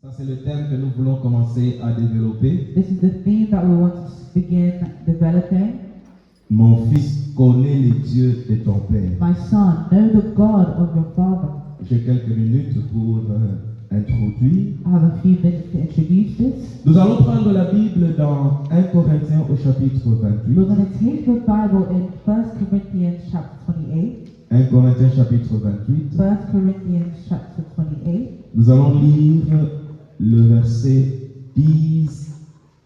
Ça, c'est le thème que nous voulons commencer à développer. This is the theme that we want to begin developing. Mon fils, connaît les dieux de ton père. My son, know the God of your father. J'ai quelques minutes pour introduire. I have a few minutes to introduce this. Nous allons prendre la Bible dans 1 Corinthiens au chapitre We're 28. going to take the Bible in 1 Corinthians chapter 28. 1 Corinthiens chapitre 28. 1 Corinthians chapter 28. Nous allons lire le verset 10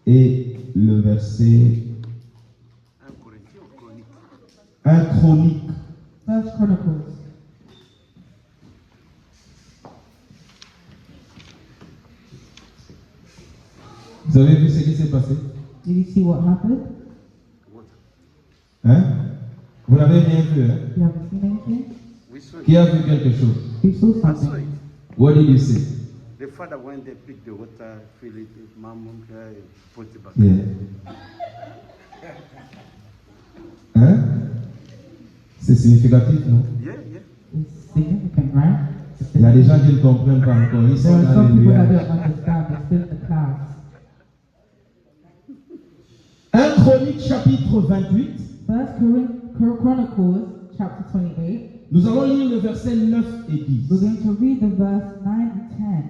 et le verset 1 Chronique. 1 Chronicles. Vous avez vu ce qui s'est passé? Did you see what happened? Hein? Vous n'avez rien vu, hein? You haven't seen anything? Qui a vu quelque chose? You saw I saw something. it. What did you see? The father went there, picked the water, fill it, mom, put it back. Yeah. Hein? C'est significatif, non? Yeah, yeah. It's significant, right? Il y a des gens qui ne comprennent pas encore. Ils There sont are dans some les people that nuages. don't understand. They're still in the clouds. 1 Chronique chapitre 28. 1 Chronicles chapter 28. Nous allons lire le verset 9 et 10. We're going to read the verse 9 and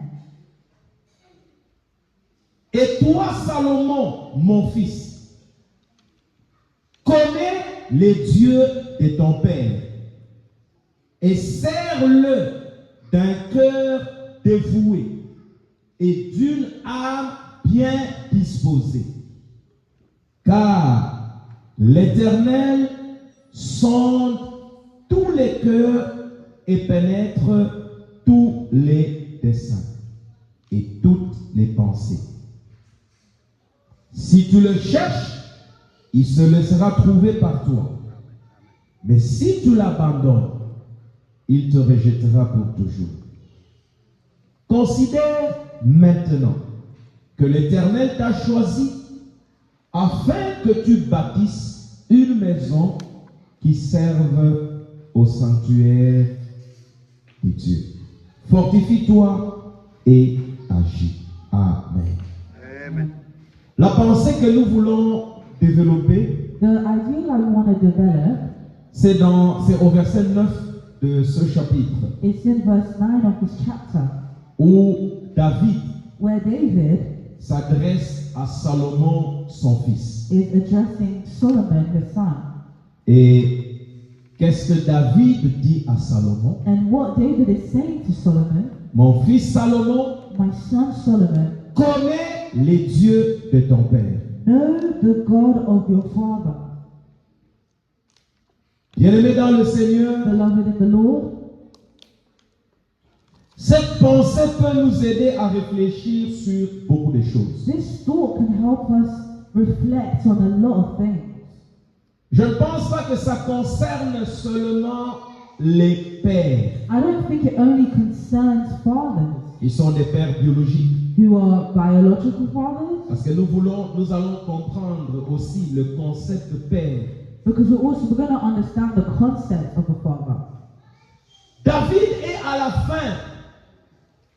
10. Et toi, Salomon, mon fils, connais les dieux de ton père et sers-le d'un cœur dévoué et d'une âme bien disposée. Car l'Éternel sonde tous les cœurs et pénètre tous les desseins et toutes les pensées. Si tu le cherches, il se laissera trouver par toi. Mais si tu l'abandonnes, il te rejettera pour toujours. Considère maintenant que l'Éternel t'a choisi afin que tu bâtisses une maison qui serve au sanctuaire de Dieu. Fortifie-toi et agis. Amen. Amen. La pensée que nous voulons développer, The idea that we want to develop c'est au verset 9 de ce chapitre, is in verse 9 of this chapter, où David where David s'adresse à Salomon, son fils. is addressing Solomon, his son. Et qu'est-ce que David dit à Salomon? And what David is saying to Solomon, Mon fils Salomon, my son Solomon, connais les dieux de ton père. know the God of your father. Bien-aimé dans le Seigneur, Beloved in the Lord, cette pensée peut nous aider à réfléchir sur beaucoup de choses. this thought can help us reflect on a lot of things. Je ne pense pas que ça concerne seulement les pères. I don't think it only concerns fathers Ils sont des pères biologiques. who are biological fathers, Parce que nous allons comprendre aussi le concept de père. because we're going to understand the concept of a father. David est à la fin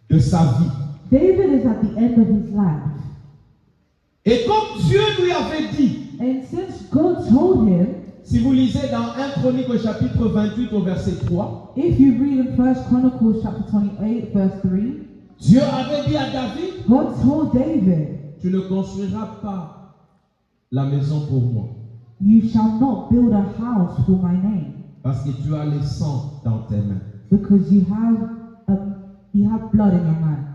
de sa vie. David is at the end of his life. Et comme Dieu lui avait dit, And since God told him, si vous lisez dans 1 Chronique au chapitre 28 au verset 3, if you read in 1 Chronicles chapter 28 verse 3, Dieu avait dit à David, God told David, tu ne construiras pas la maison pour moi, you shall not build a house for my name, parce que tu as le sang dans tes mains. because you have blood in your hands.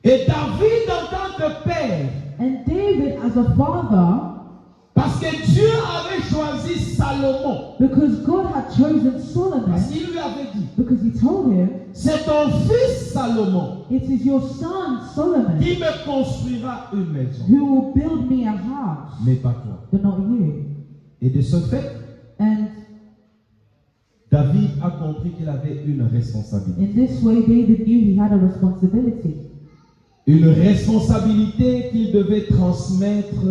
Et David en tant que père, And David as a father, parce que Dieu avait choisi Salomon, because God had chosen Solomon, parce qu'il lui avait dit, because he told him, c'est ton fils Salomon it is your son Solomon qui me construira une maison, who will build me a house, mais pas toi. but not you. Et de ce fait, And David a compris qu'il avait une responsabilité. in this way, David knew he had a responsibility. Une responsabilité qu'il devait transmettre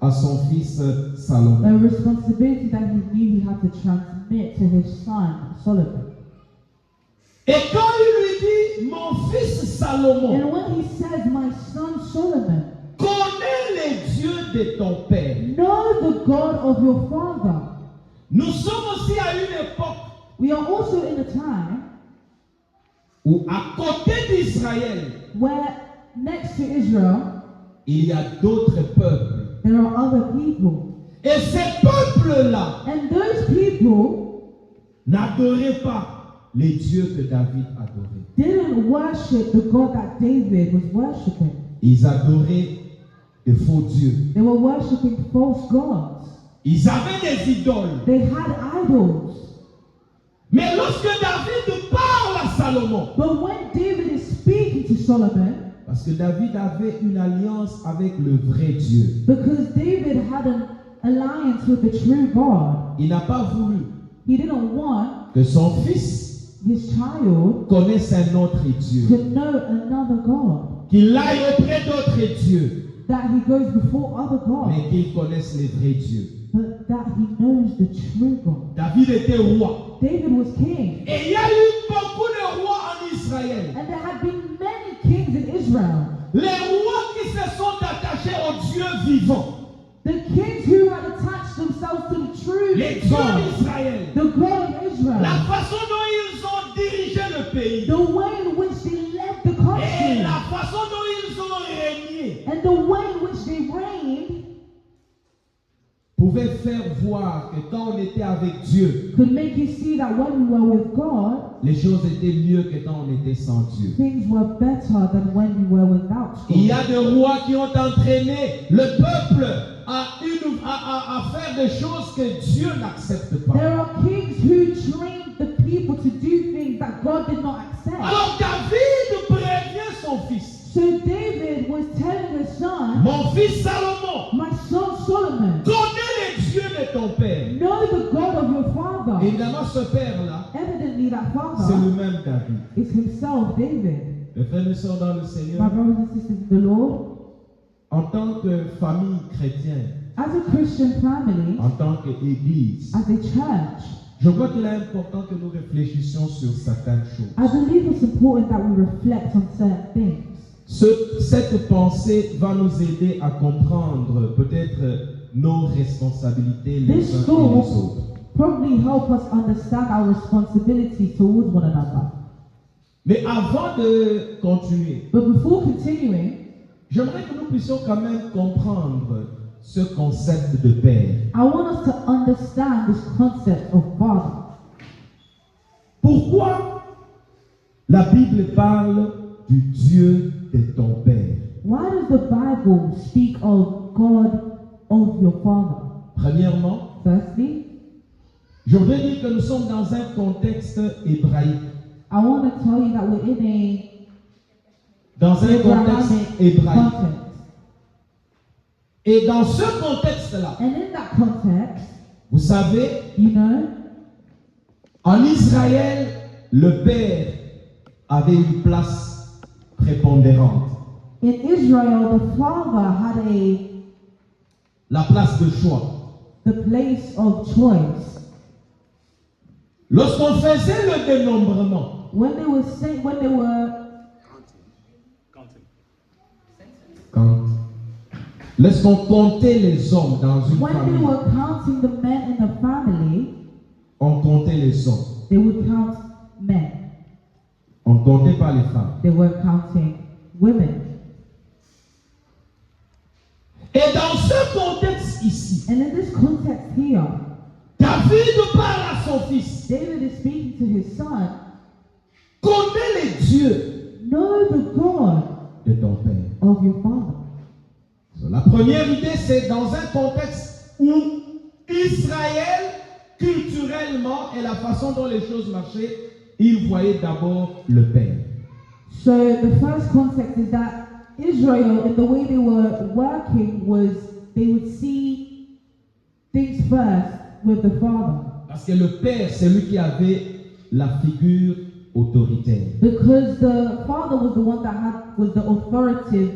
à son fils Salomon. A responsibility that he knew he had to transmit to his son Solomon. Et quand il lui dit, mon fils Salomon, And when he says, my son Solomon, connais les dieux de ton père. know the God of your father. Nous sommes aussi à une époque We are also in a time où à côté d'Israël, where next to Israel, il y a d'autres peuples. there are other people. Et ces peuples-là And those people n'adoraient pas les dieux que David adorait. didn't worship the God that David was worshiping. Ils adoraient des faux dieux. They were worshiping false gods. Ils avaient des idoles. They had idols. Mais lorsque David parle à Salomon, But when David is speaking to Solomon, parce que David avait une alliance avec le vrai Dieu, because David had an alliance with the true God, il n'a pas voulu he didn't want que son fils his child connaisse un autre Dieu, to know another God, qu'il aille auprès d'autres dieux, that he goes before other gods, mais qu'il connaisse les vrais dieux. but that he knows the true God. David était roi. David was king, Et il y a eu beaucoup de rois en Israël. and there had been many kings in Israel. Les rois qui se sont attachés au Dieu vivant. The kings who had attached themselves to the true Les dieux God, d'Israël. the God of La Israel, façon dont ils ont dirigé le pays. the way in which they led the Et country, la façon dont ils ont régné and the way in which they reigned pouvait faire voir que quand on était avec Dieu, could make you see that when we were with God, les choses étaient mieux que quand on était sans Dieu. things were better than when we were without Il y God. a des rois qui ont entraîné le peuple à faire des choses que Dieu n'accepte pas. There are kings who trained the people to do things that God did not accept. Alors David prévient son fils. So David was telling his son, Mon fils Salomon, my son Solomon, connais les dieux de ton père. know the God of your father. Évidemment, ce père-là, Evidently that c'est father le même David. is himself David. Les frères et sœurs dans le My Seigneur, brothers and sisters in the Lord, en tant que famille chrétienne, as a Christian family, en tant qu'église, as a church, je crois qu'il est important que nous réfléchissions sur certaines choses. I believe it's important that we reflect on certain things. Cette pensée va nous aider à comprendre peut-être nos responsabilités les This uns et les thought autres. probably help us understand our responsibility towards one another. Mais avant de continuer, But before continuing, j'aimerais que nous puissions quand même comprendre ce concept de père. I want us to understand this concept of father. Pourquoi la Bible parle du Dieu de ton père? Why does the Bible speak of God of your father? Premièrement, Firstly, je voudrais dire que nous sommes dans un contexte hébraïque. I want to tell you that we're in Dans un contexte Abrahamic hébraïque. context. Et dans ce contexte-là, And in that context, vous savez, you know, en Israël, le père avait une place prépondérante. in Israel, the father had La place de choix. the place of choice. Lorsqu'on faisait le dénombrement, When they were lorsqu'on comptait les hommes dans une when they famille, were counting the men in the family, on comptait les hommes. they would count men. On ne comptait pas les femmes. They were counting women. Et dans ce contexte ici, And in this context here, David parle à son fils. David is speaking to his son. Connais les dieux Know the God de ton père. of your father. La première idée, c'est dans un contexte où Israël, culturellement, et la façon dont les choses marchaient, il voyait d'abord le père. So the first context is that Israel, in the way they were working, was they would see things first with the father. Parce que le père, c'est lui qui avait la figure autoritaire. Because the father was the one that was the authoritative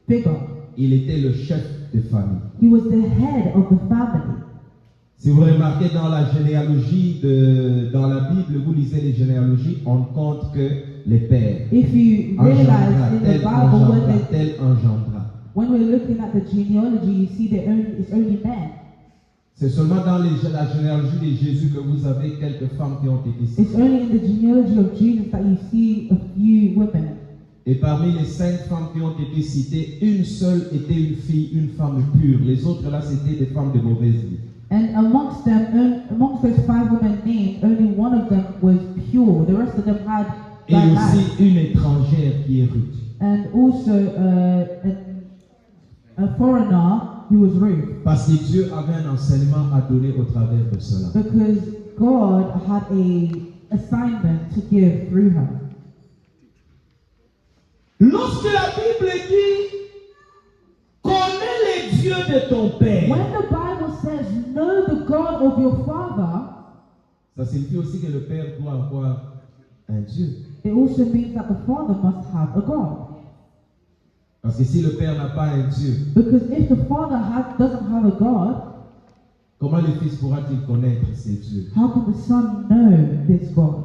figure. Il était le chef de famille. He was the head of the family. Si vous remarquez dans la généalogie, dans la Bible, vous lisez les généalogies, on compte que les pères. If you realize in the Bible tel engendra. when we're looking at the genealogy, you see that it's only men. C'est seulement dans la généalogie de Jésus que vous avez quelques femmes qui ont été citées. It's only in the genealogy of Jesus that you see a few women. Et parmi les 5 femmes qui ont été citées, une seule était une fille, une femme pure. Les autres là, c'était des femmes de mauvaise vie. And amongst those 5 women named, only one of them was pure. The rest of them had Et bad aussi lives. une étrangère qui est rude. And also a foreigner who was rude. Parce que Dieu avait un enseignement à donner au travers de cela. Because God had a assignment to give through her. Lorsque la Bible dit connais les dieux de ton père, When the Bible says, know the God of your father, ça signifie aussi que le père doit avoir un Dieu. it also means that the father must have a God. Parce que si le père n'a pas un Dieu, Because if the father doesn't have a God, comment le fils pourra-t-il connaître ces dieux? how can the son know this God?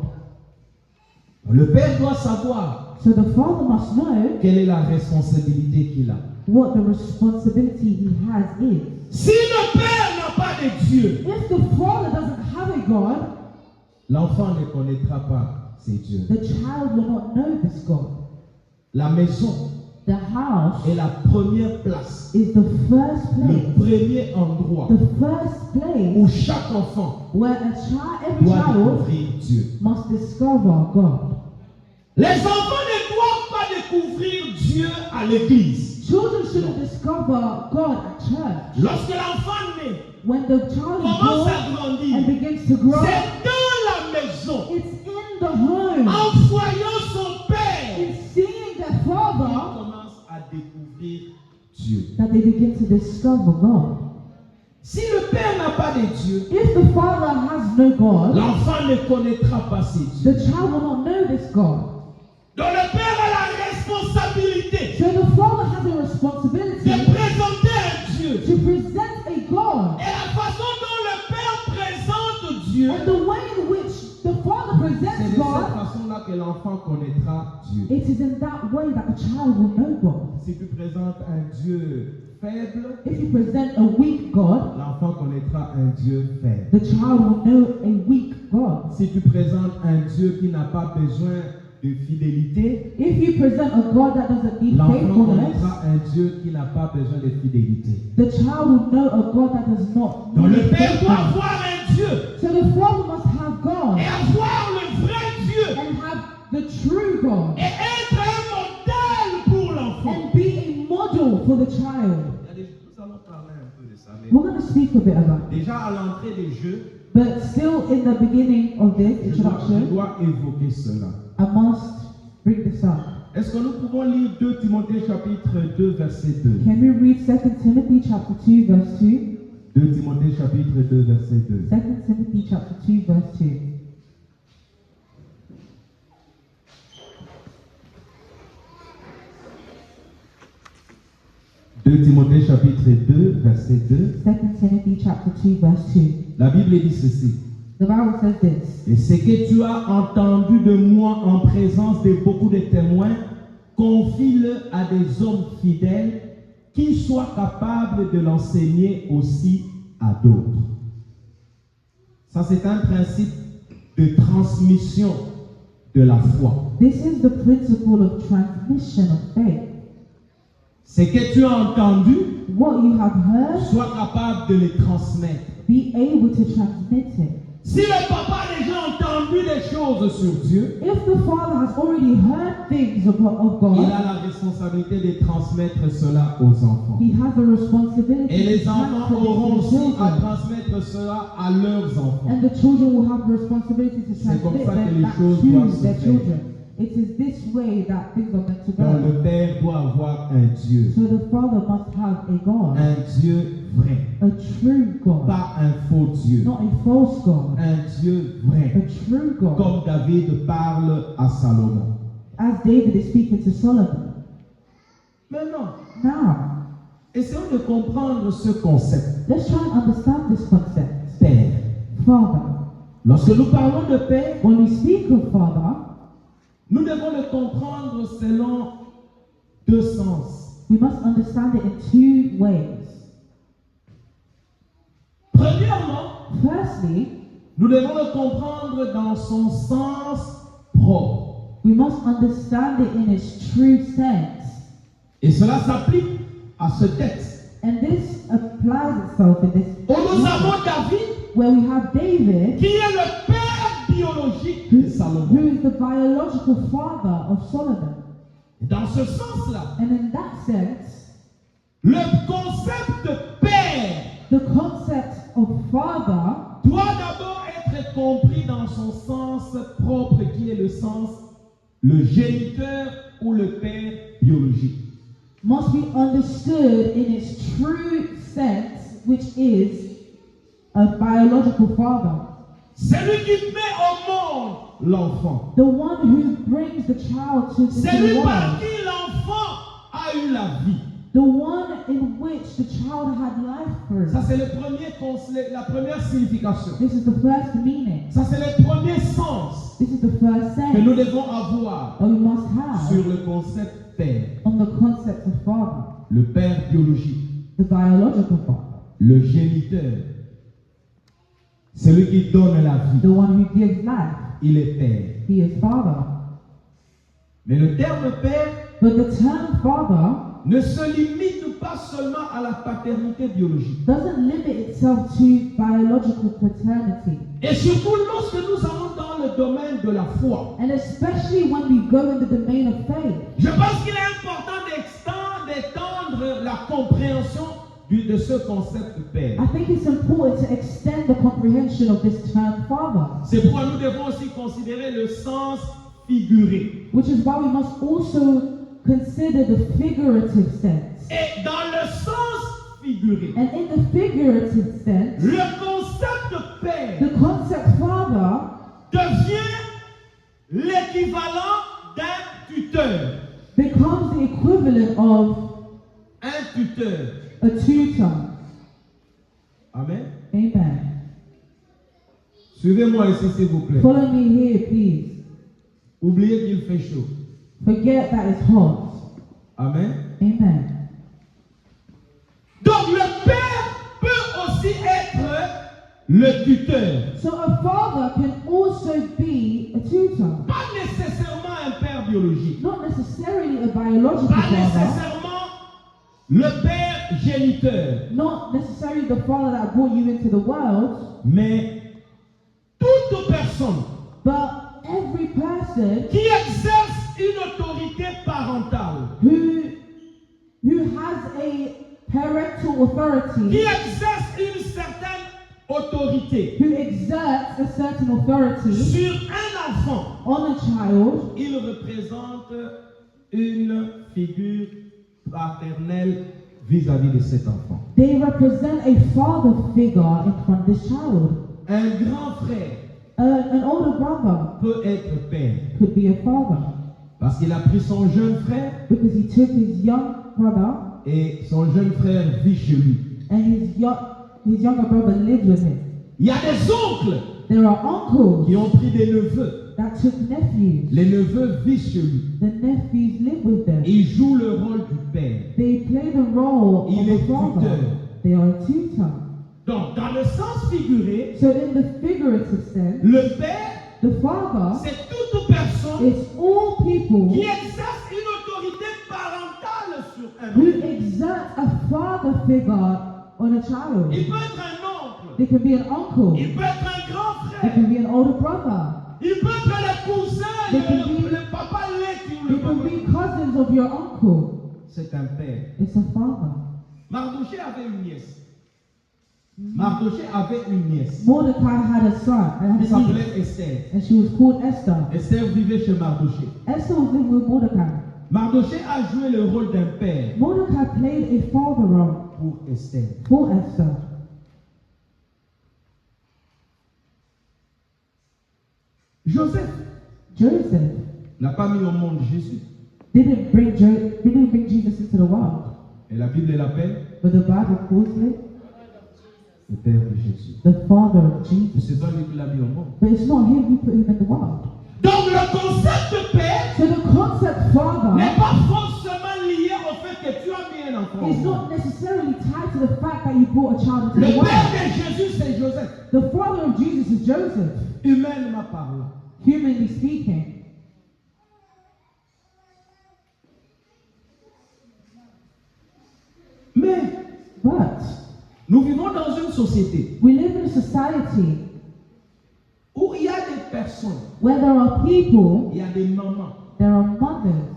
Le père doit savoir So the father must know quelle est la responsabilité qu'il a. what the responsibility he has is. Si le père n'a pas de Dieu, If the father doesn't have a God, l'enfant ne connaîtra pas ces dieux. the child will not know this God. La maison The house est la première place, is the first le place, premier endroit the first place où chaque enfant where every doit child découvrir Dieu. must discover God. Les enfants ne doivent pas découvrir Dieu à l'église. Children shouldn't discover God at church. Lorsque l'enfant naît, When the child is commence born à grandir, and begins to grow, c'est dans la maison, it's in the home, en voyant son père, in seeing their qu'il father, commence à découvrir Dieu. that they begin to discover God. Si le père n'a pas de Dieu, If the father has no God, l'enfant ne connaîtra pas ces dieux. the child will not know this God. Donc le père a la responsabilité So the father has a de responsibility présenter un Dieu. to present a God. Et la façon dont le père présente Dieu, And the way in which the father c'est de presents cette God, façon-là que l'enfant connaîtra Dieu. it is in that way that the child will know God. Si tu présentes un Dieu faible, If you present a weak God, l'enfant connaîtra un Dieu faible. the child will know a weak God. Si tu présentes un Dieu qui n'a pas besoin de fidélité, If you present a God that doesn't need l'enfant faithfulness, connaîtra un Dieu qui n'a pas besoin de fidélité. the child will know a God that does not Donc le need père doit faithfulness. avoir un Dieu So the father must have God et avoir le vrai Dieu and have the true God et être un modèle pour l'enfant. and be a model for the child. Nous allons parler un peu de ça. Mais We're going to speak a bit about it. déjà à l'entrée des jeux, But still in the beginning of this je introduction, dois évoquer cela. I must bring this up. Est-ce que nous pouvons lire 2 Timothée chapitre 2 verset 2? Can we read 2 Timothy chapter 2 verse 2? 2 Timothée chapitre 2 verset 2. 2 Timothy chapter 2 verse 2. Timothée chapitre 2 verset 2. 2 Timothy chapter 2 verse 2. La Bible dit ceci. The Bible says this. Et ce que tu as entendu de moi en présence de beaucoup de témoins, confie-le à des hommes fidèles qui soient capables de l'enseigner aussi à d'autres. Ça, c'est un principe de transmission de la foi. This is the principle of transmission of faith. Ce que tu as entendu, What you have heard, sois capable de le transmettre. be able to transmit it. Si le papa a déjà entendu des choses sur Dieu, If the father has already heard things of il God, a la responsabilité de transmettre cela aux enfants. he has the responsibility Et les to enfants transfer auront it to the aussi à children. transmettre cela à leurs enfants. And the children will have the responsibility to C'est comme transmit ça que les that choses doivent to se their faire. children. It is this way that things are meant to Donc go. le père doit avoir un Dieu. So the father must have a God, Un Dieu vrai. a true God, Pas un faux Dieu. not a false God, Un Dieu a vrai. true God. Comme David parle à Salomon. As David is speaking to Solomon. Maintenant, Now, essayons de comprendre ce concept. let's try and understand this concept. Père. Father. Lorsque nous parlons de Père, When we speak of Father, nous devons le comprendre selon deux sens. we must understand it in two ways. Premièrement, Firstly, nous devons le comprendre dans son sens propre. we must understand it in its true sense. Et cela s'applique à ce texte. And this applies itself in this Où nous avons David, where we have David, qui est le père biologique de Salomon. who is the biological father of Solomon. Et dans ce sens-là, And in that sense, le concept de père the concept of father doit d'abord être compris dans son sens propre, qui est le sens, le géniteur ou le père biologique. must be understood in its true sense, which is a biological father. Celui qui met au monde l'enfant. The one who brings the child to Celui the par world. qui l'enfant a eu la vie. The one in which the child had life through. Ça, c'est la première signification. This is the first meaning. Ça, c'est le premier sens This is the first que nous sense devons avoir that we must have sur le concept père. on the concept of father, Le père biologique, the biological father, le géniteur, celui qui donne la vie. the one who gives life. Il est père. He is father. Mais le terme père But the term father ne se limite pas seulement à la paternité biologique. doesn't limit itself to biological paternity. Et surtout lorsque nous allons dans le domaine de la foi. And especially when we go in the domain of faith. Je pense qu'il est important d'étendre la compréhension de ce concept de père. I think it's important to extend the comprehension of this term father, C'est pourquoi nous devons aussi considérer le sens figuré. which is why we must also consider the figurative sense. Et dans le sens figuré, And in the figurative sense, le concept de père the concept father devient l'équivalent d'un tuteur. becomes the equivalent of Un tuteur. a tutor. Amen. Amen. Suivez-moi ici, s'il vous plaît. Follow me here, please. Oubliez qu'il fait chaud. Forget that it's hot. Amen. Amen. Donc le père peut aussi être le tuteur. So a father can also be a tutor. Pas nécessairement un père biologique. Not necessarily a biological Pas father. nécessairement le père géniteur. Not necessarily the father that brought you into the world. Mais toute personne But every person qui exerce une autorité parentale, who has a parental qui authority, exerce une certaine autorité who exerts a certain authority sur un enfant, on a child, il représente une figure paternelle vis-à-vis de cet enfant. they represent a father figure in front of this child. Un grand frère An older brother peut être père could be a father parce qu'il a pris son jeune frère because he took his young brother et son jeune frère vit chez lui. and his younger brother lives with him. Il y a des oncles There are uncles qui ont pris des neveux. that took nephews. Les neveux vivent chez lui. The nephews live with them. Ils jouent le rôle du père. They play the role Il of est a father. tuteur. They are a tutor. Donc, dans le sens figuré, So in the figurative sense, le père, the father c'est toute personne is all people qui exerce une autorité parentale sur un who enfant. exert a father figure on a child. Il peut être un oncle. They can be an uncle. Il peut être un grand They frère. can be an older brother. Il peut être le cousin, They can be- le papa lait ou They le can papa. be cousins of your uncle. C'est un père. It's a father. Mardoché avait une nièce. Mardoché avait une nièce. Mordecai had a son, Elle and had a niece, s'appelait Esther. and she was called Esther. Esther vivait chez Mardoché. Esther was living with Mordecai. Mardoché a joué le rôle d'un père Mordecai played a father role pour Esther. for Esther. Joseph Joseph n'a pas mis au monde Jésus. didn't bring Jesus into the world, Et la Bible l'appelle but the Bible calls him le Père de Jésus. the Father of Jesus. Mais c'est pas lui qui l'a mis au monde. But it's not him who put him in the world. Donc le concept de Père So the concept Father n'est pas forcément lié au fait que tu as mis un enfant. is not necessarily tied to the fact that you brought a child into Le the Père world. de Jésus, c'est Joseph. The father of Jesus is Joseph, Humainement parlant. humanly speaking. Mais But nous vivons dans une société we live in a society où il y a des personnes, where there are people, il y a des mamans there are mothers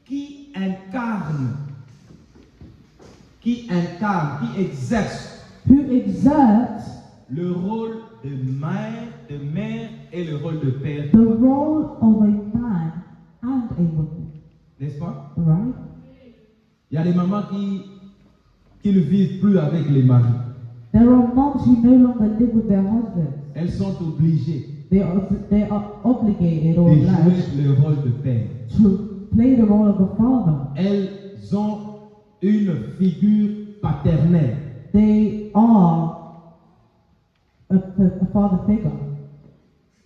qui incarnent, qui exercent who exert le rôle de mère et le rôle de père, the role of a man and a woman, n'est-ce pas? right? Il y a des mamans qui ne vivent plus avec les maris. There are moms who no longer live with their husbands. Elles sont obligées They are obligated de or jouer obliged le rôle de père. to play the role of a father. Elles ont une figure paternelle. They are a father figure,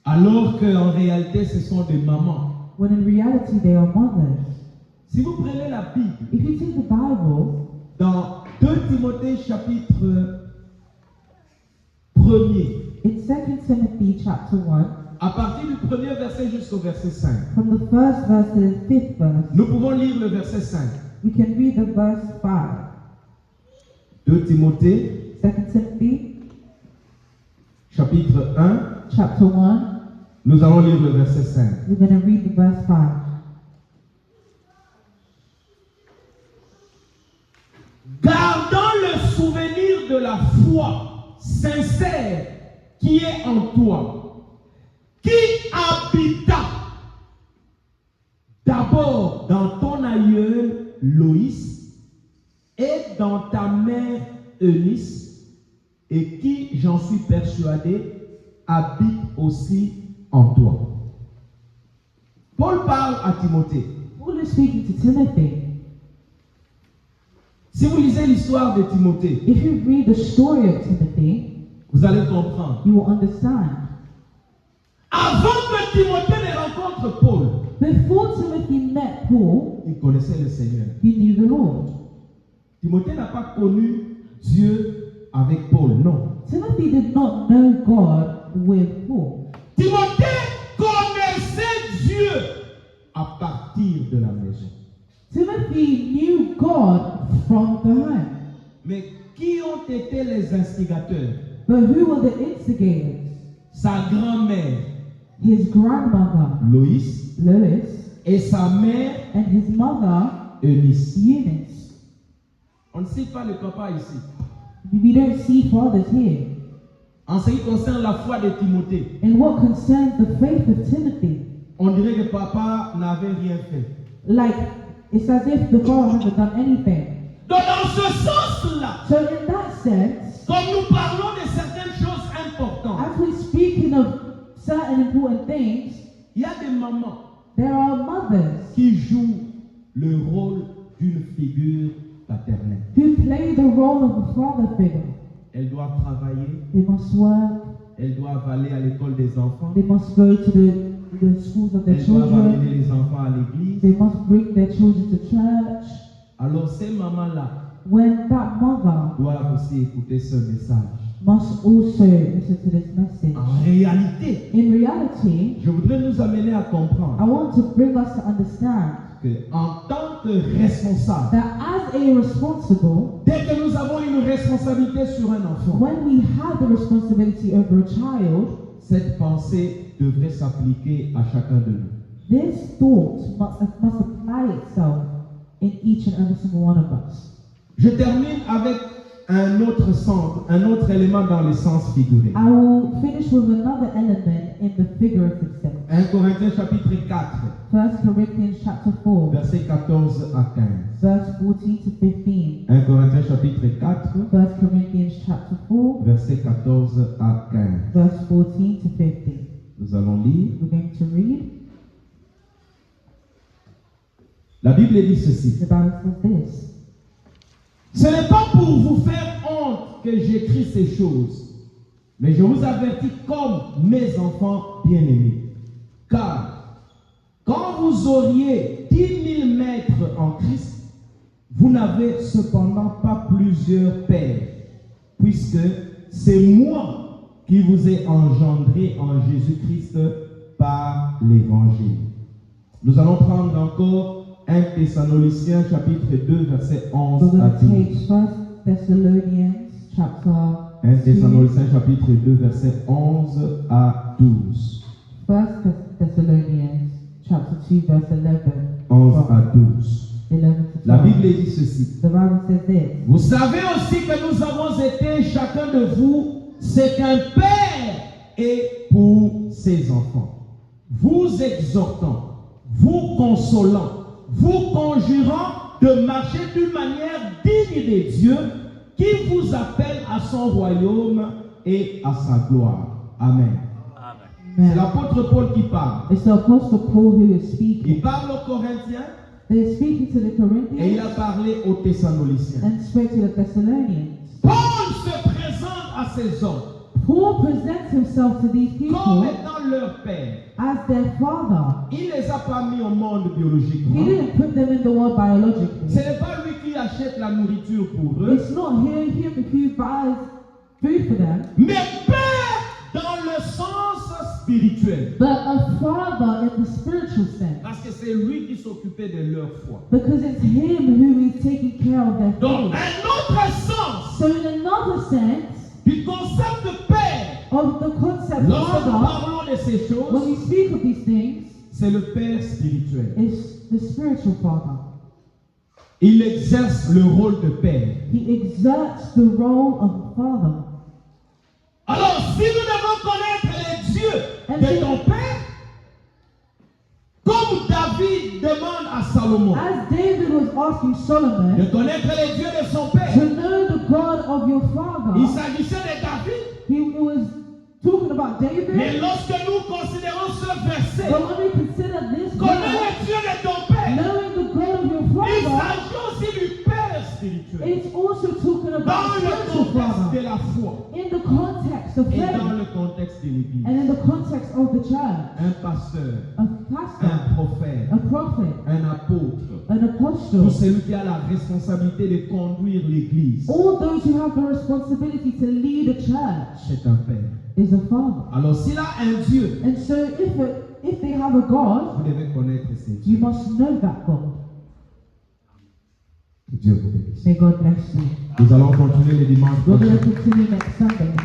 Alors qu'en réalité, ce sont des mamans. when in reality they are mothers. Si vous prenez la Bible, If you take the Bible, dans 2 Timothée chapitre 1er, in 2 Timothy chapter 1, à partir du premier verset jusqu'au verset 5, from the first verse to the fifth verse, nous pouvons lire le verset 5. we can read the verse 5. 2 Timothée 2 Timothy chapitre 1, chapter 1, nous allons lire le verset 5. we're going to read the verse 5. Gardant le souvenir de la foi sincère qui est en toi, qui habita d'abord dans ton aïeul Loïs et dans ta mère Eunice, et qui, j'en suis persuadé, habite aussi en toi. Paul parle à Timothée. Paul is speaking to Timothy. Si vous lisez l'histoire de Timothée, If you read the story of Timothy, vous allez comprendre. you will understand. Avant que Timothée ne rencontre Paul, Before Timothy met Paul, il connaissait le Seigneur. he knew the Lord. Timothée n'a pas connu Dieu avec Paul, non. Timothy did not know God with Paul. Timothée connaissait Dieu à partir de la maison. Timothy knew God from the home. Mais qui ont été les instigateurs? But who were the instigators? Sa grand-mère, His grandmother, Loïs, Lois, et sa mère, and his mother, Eunice. Eunice. On ne cite pas le papa ici. We don't see fathers here. En ce qui concerne la foi de Timothée, In what concerns the faith of Timothy, on dirait que papa n'avait rien fait. like, it's as if the father hasn't done anything. Donc dans ce sens-là, So in that sense, comme nous parlons de certaines choses importantes, as we're speaking of certain important things, il y a des mamans there are mothers qui jouent le rôle d'une figure paternelle. who play the role of a father figure. Elles doivent travailler, They must work, elles doivent aller à l'école des enfants, they must go to the schools of their elles doivent children, amener les enfants à l'église. they must bring their children to church. Alors ces mamans-là When that mother doivent aussi écouter ce message. must also listen to this message. En réalité, In reality, je voudrais nous amener à I comprendre want to bring us to understand que en tant que responsable, that as a responsible, dès que nous avons une responsabilité sur un enfant, when we have the responsibility over a child, cette pensée devrait s'appliquer à chacun de nous. this thought must apply itself in each and every single one of us. Je termine avec un autre sens, un autre élément dans le sens figuré. I will finish with another element in the figurative sense. 1 Corinthiens chapitre 4, 1 Corinthians chapter 4, versets 14 à 15. verse 14 to 15. 1 Corinthiens chapitre 4, 1 Corinthians chapter 4, versets 14 à 15. verse 14 to 15. Nous allons lire. We're going to read. La Bible dit ceci. The Bible says this. Ce n'est pas pour vous faire honte que j'écris ces choses, mais je vous avertis comme mes enfants bien-aimés. Car quand vous auriez 10 000 maîtres en Christ, vous n'avez cependant pas plusieurs pères, puisque c'est moi qui vous ai engendré en Jésus-Christ par l'Évangile. Nous allons prendre encore 1 Thessaloniciens chapitre 2 verset 11 We're à going to 12. take 1 Thessalonians chapter 1 2, Thessaloniciens chapitre 2 verset 11 à 12. 1 Thessalonians chapter 2 verse 11. 11 à 12. 11 to 12. La Bible dit ceci. The Bible says this. Vous savez aussi que nous avons été, chacun de vous, c'est qu'un père est pour ses enfants, vous exhortant, vous consolant, vous conjurant de marcher d'une manière digne de Dieu qui vous appelle à son royaume et à sa gloire. Amen. C'est Amen. l'apôtre Paul qui parle. It's the Apostle Paul who is Il speaking. parle aux Corinthiens They're speaking to the et il a Corinthians parlé aux Thessaloniciens. and spoke to the Thessalonians. Paul se présente à ces hommes Paul presents himself to these comme people étant leur père. as their father. Il ne les a pas mis au monde He biologiquement. didn't put them in the world Ce biologically. n'est pas lui qui achète la nourriture pour eux, It's not him who buys food for them, mais père dans le sens spirituel. but a father in the spiritual sense. Parce que c'est lui qui s'occupait de leur foi. Because it's him who is taking care of their Donc, faith. un autre sens So in another sense du concept de père, of the concept lorsque nous father, parlons de ces when choses, we speak of these things, c'est le père spirituel. it's the spiritual father. Il exerce le rôle de père. He exerts the role of a father. Alors, si nous devons connaître les dieux de ton père, comme David demande à Salomon As David was asking Solomon de connaître les dieux de son père, to know the God of your il father, s'agissait de David. he was talking about David. Mais lorsque nous considérons ce verset, But when we consider this connais God, les dieux de ton père, knowing the God of your il father, s'agit aussi du père spirituel. it's also talking Dans about le spiritual contexte father. de la foi In the context of et dans faith le contexte de l'église. and in the context of the church, Un pasteur, a un pastor, prophète, a prophet, un apôtre, an tout apostle, celui qui a la responsabilité de conduire l'église, all those who have the responsibility to lead a church c'est un père. is a father. Alors s'il a un Dieu, And so if they have a God, vous devez connaître ces you dieux. must know that God. Que Dieu vous bénisse. May God bless you. Nous allons continuer les dimanches We're prochains. going to continue next Sunday.